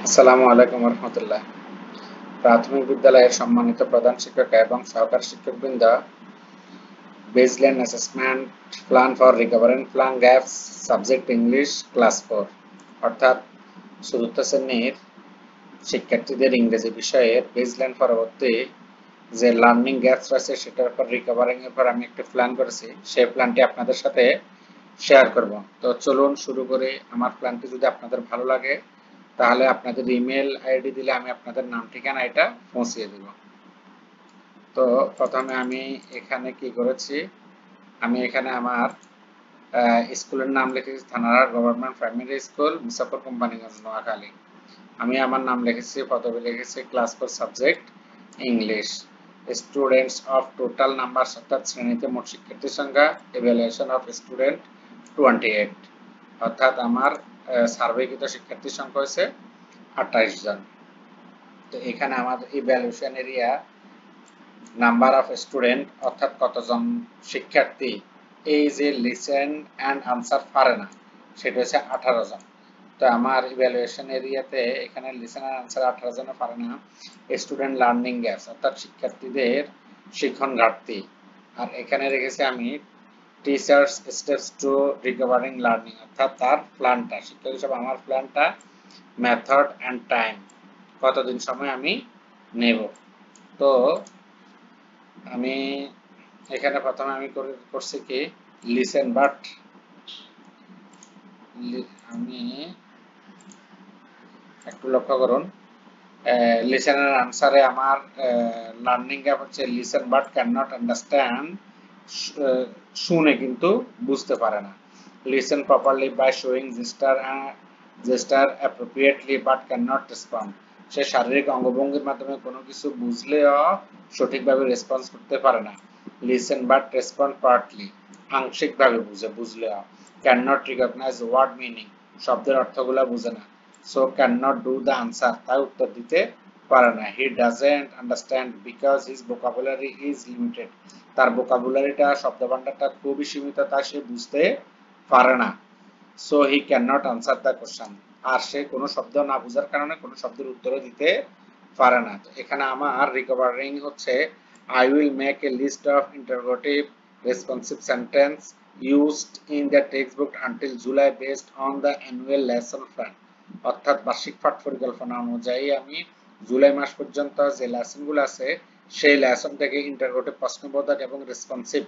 আসসালামু আলাইকুম রহমতুল্লাহ। প্রাথমিক বিদ্যালয়ের সম্মানিত প্রধান শিক্ষক এবং সহকারী শিক্ষকবৃন্দ, baseline assessment plan for recovering plan gaps subject English class 4 অর্থাৎ চতুর্থ শ্রেণীর শিক্ষার্থীদের ইংরেজি বিষয়ের বেসলাইন পরবর্তী যে লার্নিং গ্যাপস রয়েছে সেটার উপর রিকভারিং এর উপর আমি একটা প্ল্যান করেছি। সেই প্ল্যানটি আপনাদের সাথে শেয়ার করব। তো চলুন শুরু করি। আমার প্ল্যানটি যদি আপনাদের ভালো লাগে তাহলে আপনাদের ইমেল আইডি দিলে আমি আপনাদের নাম ঠিকানা এটা পৌঁছিয়ে দেব। তো প্রথমে আমি এখানে কি করেছি, আমি এখানে আমার স্কুলের নাম লিখেছি থানার government primary school মুসাফর Companiganj Noakhali. আমি আমার নাম লিখেছি, পদবি লিখেছি class 4 subject English. Students of total number অর্থাৎ শ্রেণীতে মোট শিক্ষার্থীর সংখ্যা, ইভ্যালুয়েশন অফ স্টুডেন্ট 28 অর্থাৎ আমার সার্ভেকৃত শিক্ষার্থীর সংখ্যা হয়েছে 28 জন। তো এখানে আমাদের evaluation area number of student অর্থাৎ কতজন শিক্ষার্থী এই যে লিসেন অ্যান্ড আনসার পারে না সেটা হচ্ছে 18 জন। তো আমার ইভ্যালুয়েশন এরিয়াতে এখানে লিসেন অ্যান্ড আনসার 18 জনে পারে না। স্টুডেন্ট লার্নিং গ্যাপস অর্থাৎ শিক্ষার্থীদের শিক্ষণ ঘাটতি। আর এখানে রেখেছি আমি teachers steps to recovering learning অর্থাৎ তার প্ল্যানটা, শিক্ষক হিসেবে আমার প্ল্যানটা, মেথড অ্যান্ড টাইম, কতদিন সময় আমি নেব। তো আমি এখানে প্রথমে আমি করছি কি লিসেন, বাট আমি একটু লক্ষ্য করুন, লিসেনের আনসারে আমার লার্নিং গ্যাপ হচ্ছে listen but can not understand, শুনে কিন্তু বুঝতে পারে না। Listen properly by showing gesture appropriately but can not respond, সে শারীরিক অঙ্গভঙ্গির মাধ্যমে কোনো কিছু বুঝলেও সঠিকভাবে রেসপন্স করতে পারে না। লিসেন বাট রেসপন্ড পার্টলি, আংশিকভাবে বুঝলেও। Can not recognise word meaning, শব্দের অর্থগুলো বুঝে না। So can not do the answer, তাই উত্তর দিতে পারে না। He doesn't understand because his vocabulary is limited, তার ভোকাবুলারিটা শব্দভাণ্ডারটা খুবই সীমিত, তাই সে বুঝতে পারে না। So he can not answer the question, আর সে কোনো শব্দ না বোঝার কারণে কোনো শব্দের উত্তরও দিতে পারে না। তো এখানে আমার রিকভারিং হচ্ছে I will make a list of interrogative responsive sentence used in the textbook until July based on the annual lesson plan, অর্থাৎ বার্ষিক পাঠ পরিকল্পনা অনুযায়ী আমি জুলাই মাস পর্যন্ত যে লেসনগুলো আছে সেই লেসন থেকে ইন্টারোগেটিভ প্রশ্নবোধক এবং রেসপন্সিভ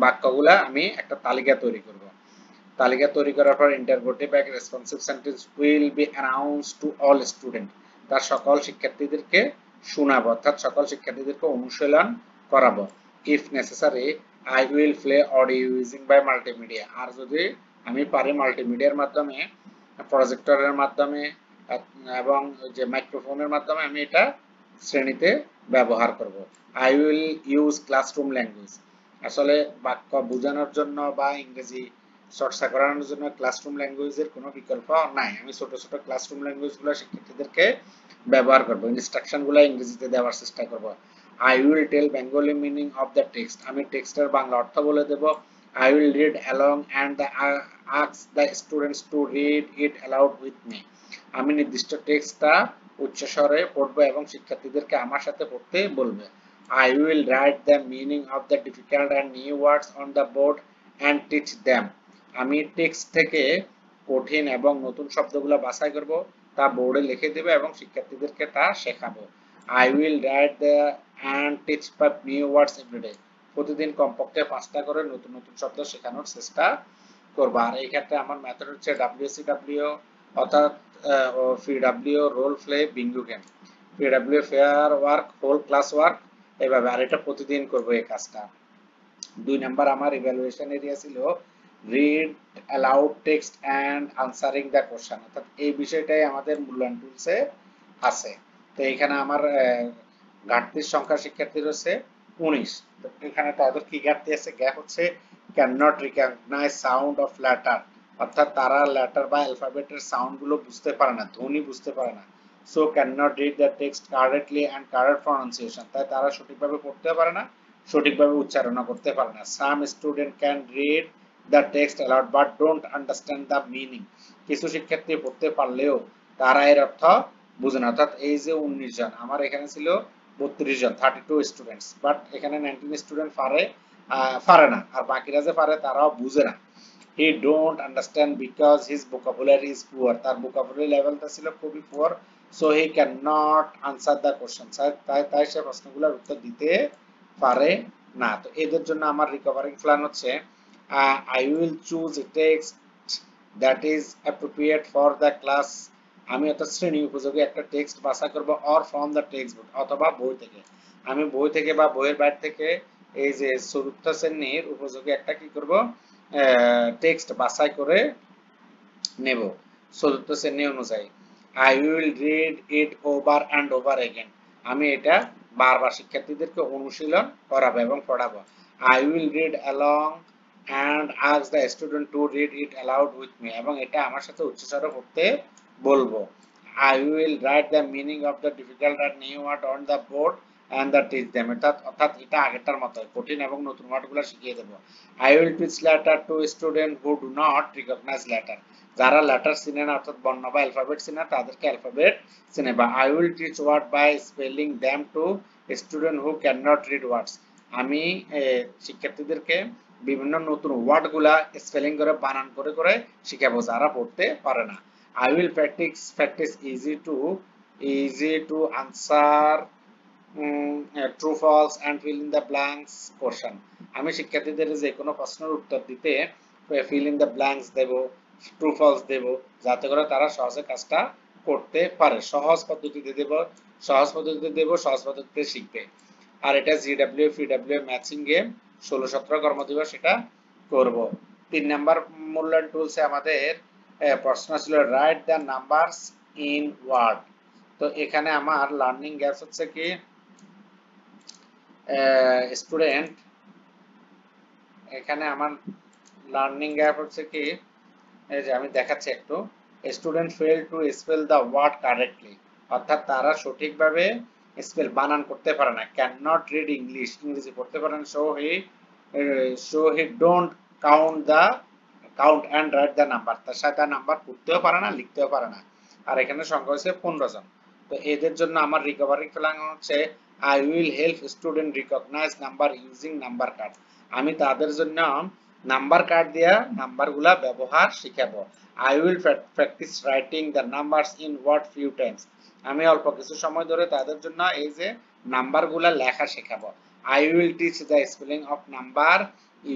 বাক্যগুলা আমি একটা তালিকা তৈরি করব। তালিকা তৈরি করার পর ইন্টারোগেটিভ এবং responsive sentence will be announced to all student, তার সকল শিক্ষার্থীদেরকে শোনাবো অর্থাৎ সকল শিক্ষার্থীদেরকে অনুশীলন করাবো। If necessary I will play audio using by multimedia, আর যদি আমি পারি মাল্টিমিডিয়ার মাধ্যমে, প্রজেক্টরের মাধ্যমে এবং যে মাইক্রোফোনের মাধ্যমে আমি এটা শ্রেণীতে ব্যবহার করব। I will use classroom language, আসলে বাক্য বোঝানোর জন্য বা ইংরেজি চর্চা করানোর জন্য ক্লাসরুম ল্যাঙ্গুয়েজের কোনো বিকল্প নাই। আমি ছোট ছোট ক্লাসরুম ল্যাঙ্গুয়েজগুলো শিক্ষার্থীদেরকে ব্যবহার করব, ইনস্ট্রাকশনগুলো ইংরেজিতে দেওয়ার চেষ্টা করব। I will tell Bengali meaning of the text, আমি টেক্সটের বাংলা অর্থ বলে দেব। I will read along and ask the students to read it aloud with me, আমি নির্দিষ্ট টেক্সটটা উচ্চস্বরে পড়বো এবং শিক্ষার্থীদেরকে আমার সাথে পড়তে বলবে। I will write the meaning of the difficult and new words on the board and teach them, আমি টেক্সট থেকে কঠিন এবং নতুন শব্দগুলো বাছাই করব, তা বোর্ডে লিখে দেব এবং শিক্ষার্থীদেরকে তা শেখাবো। I will write the and teach 5 new words every day, প্রতিদিন কমপক্ষে 5টা করে নতুন নতুন শব্দ শেখানোর চেষ্টা করব। আর এই ক্ষেত্রে আমার মেথড হচ্ছে WCW অর্থাৎ PW role play bingo game, PW pair work whole class work, এইভাবে। আর এটা প্রতিদিন করব এই কাজটা। 2 নাম্বার আমার ইভ্যালুয়েশন এরিয়া ছিল read aloud text and answering the question, অর্থাৎ এই বিষয়টাই আমাদের মূল্যায়ন টুলসে আছে। তো এখানে আমার ঘাটতির সংখ্যা শিক্ষার্থীর হচ্ছে 19। তো এখানে তাদের কি ঘাটতি আছে, গ্যাপ হচ্ছে can not recognise sound of letter, অর্থাৎ তারা লেটার বা অ্যালফাবেটের সাউন্ডগুলো বুঝতে পারে না, ধ্বনি বুঝতে পারে না। So can not read the text correctly and correct pronunciation, তাই তারা সঠিকভাবে পড়তে পারে না, সঠিকভাবে উচ্চারণ করতে পারে না। সাম student can read the text aloud but don't understand the meaning. কিছু শিক্ষার্থী পড়তে পারলেও তারা এর অর্থ বুঝে না। অর্থাৎ এই যে 19 জন, আমার এখানে ছিল 32 জন, 32 স্টুডেন্টস, বাট এখানে 19 স্টুডেন্ট পারে না, আর বাকিরা যে পারে তারাও বুঝে না। he don't understand because his vocabulary is poor, তার vocabulary লেভেলটা ছিল খুবই poor, so he cannot answer the question, তাই সে প্রশ্নগুলোর উত্তর দিতে পারে না। তো এদের জন্য আমার রিকভারিং প্ল্যান হচ্ছে I will choose a text that is appropriate for the class, আমি অর্থাৎ শ্রেণী উপযোগী একটা টেক্সট বাছাই করব, or from the textbook, অথবা বই থেকে। আমি বই থেকে বা বইয়ের বাইরে থেকে এই যে চতুর্থ শ্রেণীর উপযোগী একটা কি করব, টেক্সট বাছাই করে নেব চতুর্থ শ্রেণী অনুযায়ী। I will read it over and over again, আমি এটা বারবার শিক্ষার্থীদেরকে অনুশীলন করাবো এবং পড়াবো। I will read along and ask the student to read it aloud with me, এবং এটা আমার সাথে উচ্চস্বরে পড়তে বলবো। I will write the meaning of the difficult and new word on the board and the teach them, অর্থাৎ এটা আগেরটার মতো কঠিন এবং নতুন ওয়ার্ডগুলো শিখিয়ে দেব। I will teach letter to student who do not recognize letter, যারা লেটার চিনে না অর্থাৎ বর্ণ বা অ্যালফাবেট চিনে তাদেরকে অ্যালফাবেট চিনে। বা I will teach word by spelling them to student who cannot read words, আমি শিক্ষার্থীদেরকে বিভিন্ন নতুন ওয়ার্ডগুলা স্পেলিং করে বানান করে করে শিখাবো যারা পড়তে পারে না। I will practice easy to answer true false and fill in the blanks question, আমি শিক্ষার্থীদের যে কোনো প্রশ্নের উত্তর দিতে fill in the blanks Dev, true false দেব, যাতে করে তারা সহজে কাজটা করতে পারে। সহজ পদ্ধতিতে দেব, সহজ পদ্ধতিতে শিখবে। আর এটা জিডব্লিউ পিডব্লিউ ম্যাচিং গেম 16-17 কর্মদিবস এটা করব। 3 নাম্বার মূল্যায়ন টুলসে আমাদের প্রশ্ন ছিল write the numbers in word. তো এখানে আমার লার্নিং গ্যাপস হচ্ছে কি স্টুডেন্ট, এখানে আমার লার্নিং গ্যাপ হচ্ছে কি, এই যে আমি দেখাচ্ছি একটু, student fail to spell the word correctly, অর্থাৎ তারা সঠিকভাবে স্পেল বানান করতে পারে না। ক্যান নট রিড ইংলিশ, ইংরেজি পড়তে পারে না। So he don't count and write the number, তার সাথে নাম্বার পড়তেও পারে না, লিখতেও পারে না। আর এখানে সংখ্যা হচ্ছে 15 জন। তো এদের জন্য আমার রিকভারি প্ল্যান হচ্ছে I will help student recognize number using number card, আমি তাদের জন্য নাম্বার কার্ড দিয়া নাম্বারগুলা ব্যবহার শিখাবো। I will practice writing the numbers in word few times, আমি অল্প কিছু সময় ধরে তাদের জন্য এই যে নাম্বারগুলা লেখা শেখাবো। I will teach the spelling of number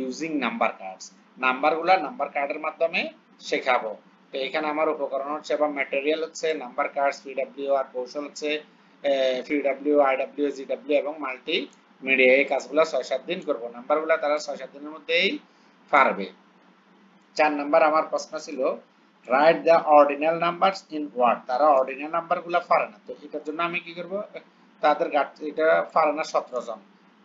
using number cards, নাম্বারগুলা নাম্বার কার্ডের মাধ্যমে শেখাবো। তো এখানে আমার উপকরণ হচ্ছে বা ম্যাটেরিয়াল হচ্ছে নাম্বার কার্ডস, পিডব্লিউ, আর কৌশল হচ্ছে পিডব্লিউ, আইডব্লিউ, জিডব্লিউ এবং মাল্টি মিডিয়া। এই কাজগুলো 6-7 দিন করব, নাম্বারগুলো তারা 6-7 দিনের মধ্যেই পারবে। 4 নাম্বার আমার প্রশ্ন ছিল write the ordinal numbers in word, তারা অর্ডিনাল নাম্বারগুলো পারে না। তো এটার জন্য আমি কি করব, তাদের ঘাটতি, এটা পারে না 17 জন,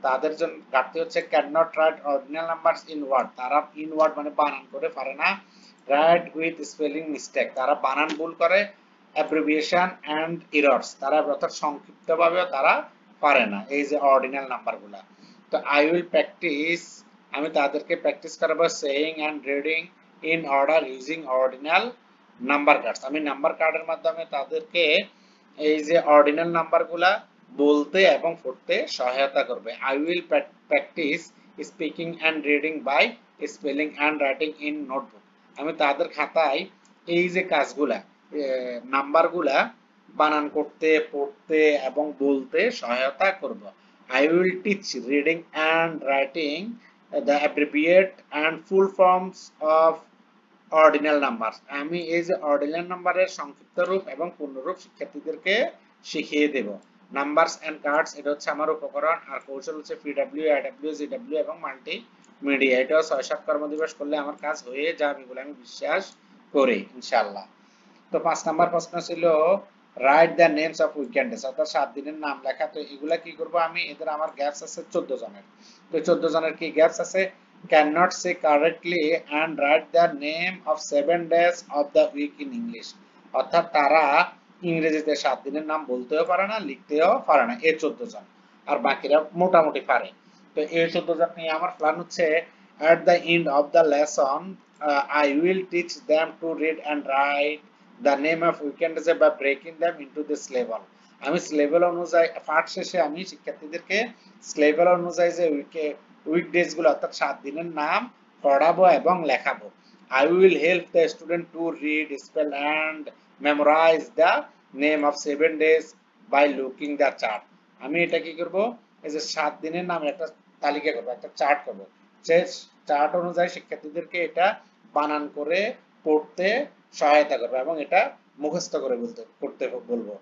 তাদের জন্য ঘাটতি হচ্ছে can not write ordinal numbers in word, তারা ইন ওয়ার্ড মানে বানান করে পারে না। রাইট উইথ স্পেলিং মিস্টেক, তারা বানান ভুল করে। অ্যাব্রিভিয়েশন এন্ড এরর্স, তারা অর্থাৎ সংক্ষিপ্তভাবে তারা পারে না এই যে অর্ডিনাল নাম্বারগুলা। তো আই উইল প্র্যাকটিস, আমি তাদেরকে প্র্যাকটিস করাবো saying and reading in order using ordinal number cards, আমি নাম্বার কার্ডের মাধ্যমে তাদেরকে এই যে অর্ডিনাল নাম্বারগুলা বলতে এবং পড়তে সহায়তা করবে। I will practice speaking and reading by spelling and writing in notebook, আমি তাদের খাতায় এই যে কাজগুলা নাম্বারগুলা বানান করতে, পড়তে এবং বলতে সহায়তা করব। I will teach reading and writing the abbreviate and full forms of ordinal numbers, আমি এই যে অর্ডিনাল নাম্বারের সংক্ষিপ্ত রূপ এবং পূর্ণরূপ শিক্ষার্থীদেরকে শিখিয়ে দেব। নাম্বারস এন্ড কার্ডস, এটা হচ্ছে আমার উপকরণ। আর কৌশল হচ্ছে পিডব্লিউ, আইডব্লিউ, জিডব্লিউ এবং মাল্টি মিডিয়া। এটাও 6-7 কর্মদিবস করলে আমার কাজ হয়ে যাবে বলে আমি বিশ্বাস করি ইনশাআল্লাহ। তো 5 নাম্বার প্রশ্ন ছিল write the names of weekends, অর্থাৎ 7 দিনের নাম লেখা। তো এগুলা কি করব আমি, এদের আমার গ্যাপস আছে 14 জনের। তো 14 জনের কি গ্যাপস আছে, can not say correctly and write the name of 7 days of the week in English, অর্থাৎ তারা ইংরেজিতে 7 দিনের নাম বলতেও পারে না, লিখতেও পারে না, এই 14 জন। আর বাকিরা মোটামুটি পারে। তো এই 14 জন নিয়ে আমার প্ল্যান হচ্ছে At the end of the lesson, I will teach them to read and write the name of weekend day by breaking them into this level. আমি লেভেল অনুযায়ী পাঠ শেষে আমি শিক্ষার্থীদেরকে লেভেল অনুযায়ী যে উইকডেজ গুলো অর্থাৎ 7 দিনের নাম পড়াবো এবং লেখাবো। I will help the student to read, spell and memorize the name of 7 days by looking the chart. আমি এটা কি করব, এই যে 7 দিনের নাম একটা তালিকা করব, একটা চার্ট করব। যে চার্ট অনুযায়ী শিক্ষার্থীদেরকে এটা বানান করে পড়তে সহায়তা করবে এবং এটা মুখস্থ করে করতে বলবো।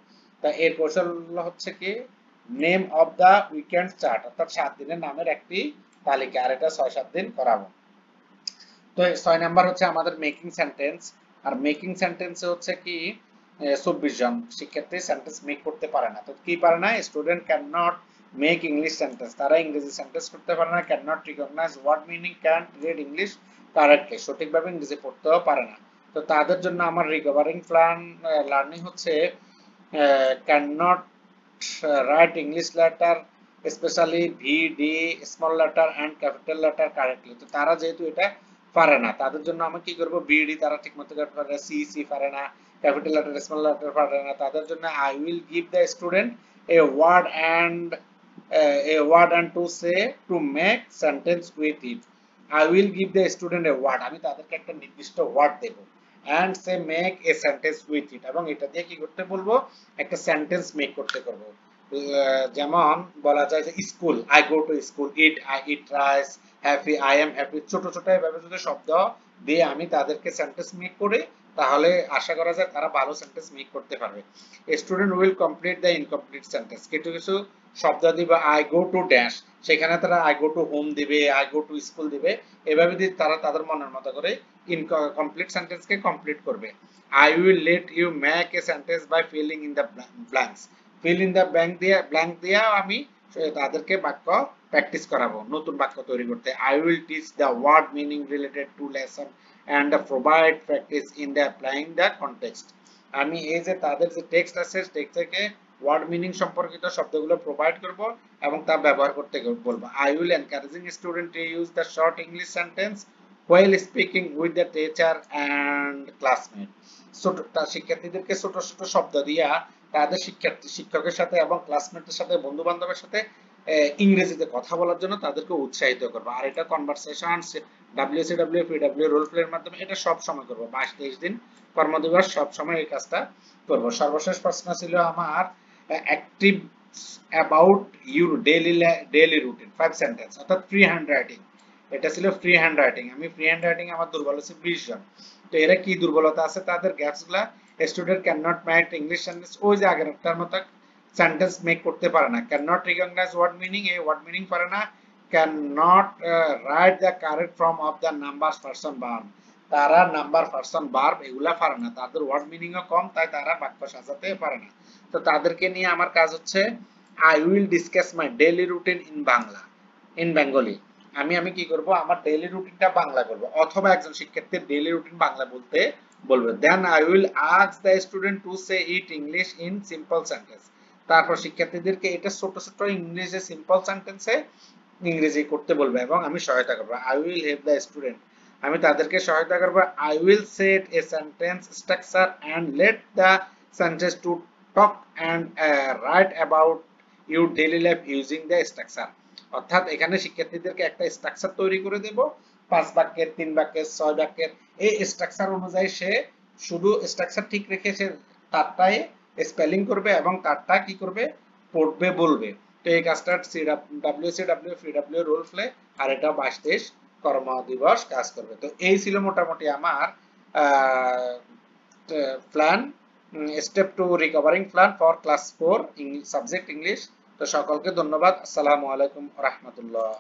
তা এর কৌশল হচ্ছে কি, name of the weekend chart অর্থাৎ 7 দিনের নামের একটি তালিকা, আর এটা 6-7 দিন করাবো। তো 6 নাম্বার হচ্ছে আমাদের মেকিং সেন্টেন্স। আর মেকিং সেন্টেন্সে হচ্ছে কি 24 জন শিক্ষার্থী সেন্টেন্স মেক করতে পারে না। তো কি পারে না, student can not make English sentence, তারা ইংরেজি সেন্টেন্স করতে পারে না। Can not recognise word meaning, can read English correctly, সঠিকভাবে ইংরেজি পড়তেও পারে না। তো তাদের জন্য আমার রিকভারিং প্ল্যান লার্নিং হচ্ছে can not write English letter specially B D small letter and capital letter correctly. তো তারা যেহেতু এটা পারে না, তাদের জন্য আমি কি করব, বিডি তারা ঠিকমতো করতে পারে না, সি সি পারে না, ক্যাপিটাল লেটার স্মল লেটার পারে না, তাদের জন্য I will give the student a word and to say to make sentence with it. I will give the student a word, আমি তাদেরকে একটা নির্দিষ্ট ওয়ার্ড দেব, and say make a sentence with it, এবং এটা দিয়ে কি করতে বলবো, একটা সেন্টেন্স মেক করতে করব। যেমন বলা যায় যে school, I go to school, I eat rice, happy, I am happy. ছোট ছোট এভাবে যদি শব্দ দিয়ে আমি তাদেরকে সেন্টেন্স মেক করে, তাহলে আশা করা যায় তারা ভালো সেন্টেন্স মেক করতে পারবে। Student will complete the incomplete sentence, কিছু কিছু শব্দ দিবে আই গো টু ড্যাশ, সেখানে তারা আই গো টু হোম দিবে, আই গো টু স্কুল দিবে, এভাবে দিয়ে তারা তাদের মনের মতো করে ইনকমপ্লিট সেন্টেন্সকে কমপ্লিট করবে। I will let you make a sentence by filling in the blanks, fill in the blank দিয়ে আমি তাদেরকে বাক্য প্র্যাকটিস করাবো, নতুন বাক্য তৈরি করতে। I will teach the word meaning related to lesson and provide practice in the applying the context. আমি এই যে তাদের যে টেক্সট আছে টেক্সট থেকে ওয়ার্ড মিনিং সম্পর্কিত শব্দগুলো প্রোভাইড করব এবং তা ব্যবহার করতে বলবো। I will encouraging student to use the short English sentence while speaking with the teacher and classmate. ছোট শিক্ষার্থীদেরকে ছোট ছোট শব্দ দিয়া তাদের শিক্ষকের সাথে এবং ক্লাসমেটের সাথে বন্ধু বান্ধবের সাথে ইংরেজিতে কথা বলার জন্য তাদেরকে উৎসাহিত করব। আর এটা কনভারসেশন, WCW, PW রোল প্লের মাধ্যমে এটা সব সময় করব, 22-23 দিন কর্মদিবস সব সময় এই কাজটা করব। সর্বশেষ প্রশ্ন ছিল আমার active about your daily routine 5 sentence অর্থাৎ ফ্রি হ্যান্ড রাইটিং। এটা ছিল ফ্রি হ্যান্ড রাইটিং। আমি ফ্রি হ্যান্ড রাইটিং আমার দুর্বল হচ্ছে 20 জন। তো এরা কি দুর্বলতা আছে তাদের, গ্যাপসগুলা, student can not make English sentence, ওই যে আগেরটার মতো সেন্টেন্স মেক করতে পারে না। Can not recognise word meaning, এই ওয়ার্ড মিনিং পারে না। Can not write the correct form of the number person verb, তারা নাম্বার পারসন ভার্ব এগুলা পারে না, তাদের ওয়ার্ড মিনিংও কম, তাই তারা বাক্য সাজাতে পারে না। তো তাদেরকে নিয়ে আমার কাজ হচ্ছে I will discuss my daily routine in Bengali. আমি কি করব, আমার ডেইলি রুটিনটা বাংলা করব, অথবা একজন শিক্ষার্থীর ডেইলি রুটিন বাংলা বলতে বলবে। Then I will ask the student to say it English in simple sentence, তারপর শিক্ষার্থীদেরকে এটা ছোট ছোট ইংরেজি সিম্পল সেন্টেন্সে ইংরেজি করতে বলবে এবং আমি সহায়তা করব। I will help the student, আমি তাদেরকে সহায়তা করব। I will set a sentence structure and let the sentence to talk and write about your daily life using the structure, অর্থাৎ এখানে শিক্ষার্থীদেরকে একটা স্ট্রাকচার তৈরি করে দেব, 5 বাক্যের, 3 বাক্যের, 6 বাক্যের। এই স্ট্রাকচার অনুযায়ী সে শুধু স্ট্রাকচার ঠিক রেখে সে তারটাই স্পেলিং করবে এবং তারটা কি করবে, পড়বে বলবে। তো এই কাজটা WCW, PW রোল প্লে, আর এটা 22-23 কর্মদিবস কাজ করবে। তো এই ছিল মোটামুটি আমার plan, step 2 recovering plan for class 4 subject English. তো সকলকে ধন্যবাদ। আসসালামু আলাইকুম ওয়া রাহমাতুল্লাহ।